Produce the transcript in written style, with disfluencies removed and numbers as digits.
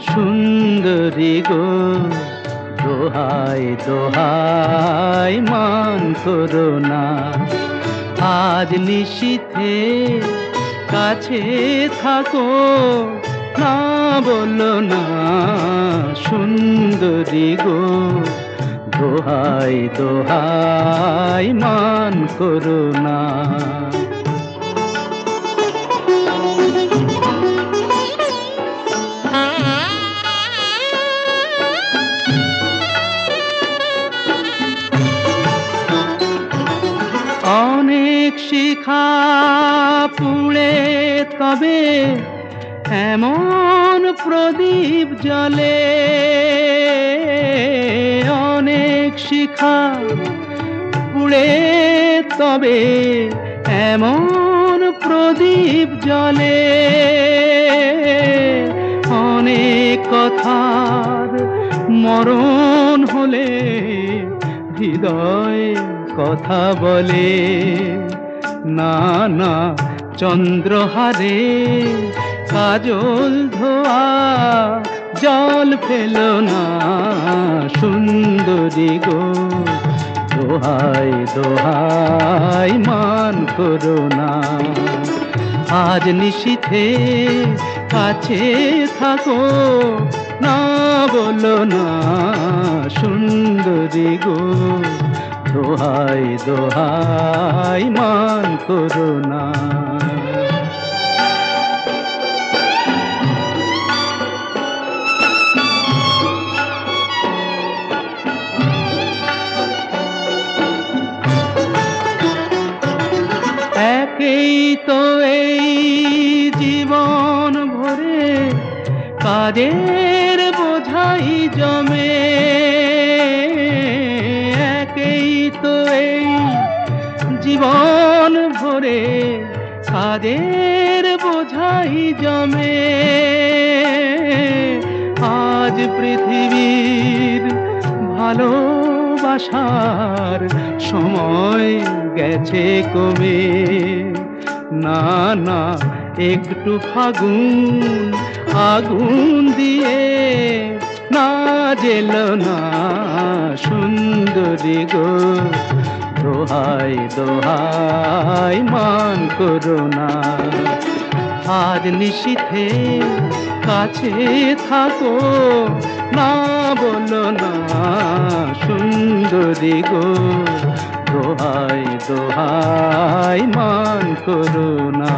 সুন্দরী গো, দোহাই দোহাই মান করো না। আজ নিশীথে কাছে থাকো, না বলো না। সুন্দরী গো, দোহাই দোহাই মান করো না। অনেক শিখা পুড়ে তবে এমন প্রদীপ জ্বলে। অনেক শিখা পুড়ে তবে এমন প্রদীপ জ্বলে। অনেক কথার মরণ হলে হৃদয় কথা বলে। না না, চন্দ্রহারে কাজল ধোয়া জল ফেলো না। সুন্দরী গো, দোহাই দোহাই মান করো না। আজ নিশীথে কাছে থাকো, না বলো না। সুন্দরী গো, দোহাই দোহাই মান করো না। একেই তো এই জীবন ভরে কাজের বোঝাই জমে। একেই তো এই জীবন ভরে কাজের বোঝাই জমে। আজ পৃথিবীর ভালোবাসার সময় গেছে কমে। না না, একটু ফাগুন আগুন দিয়ে না জেলো না। সুন্দরী গো, দোহাই দোহাই মান করো না। আজ নিশীথে কাছে থাকো, না বলো না। সুন্দরী গো, দোহাই দোহাই মান করো না।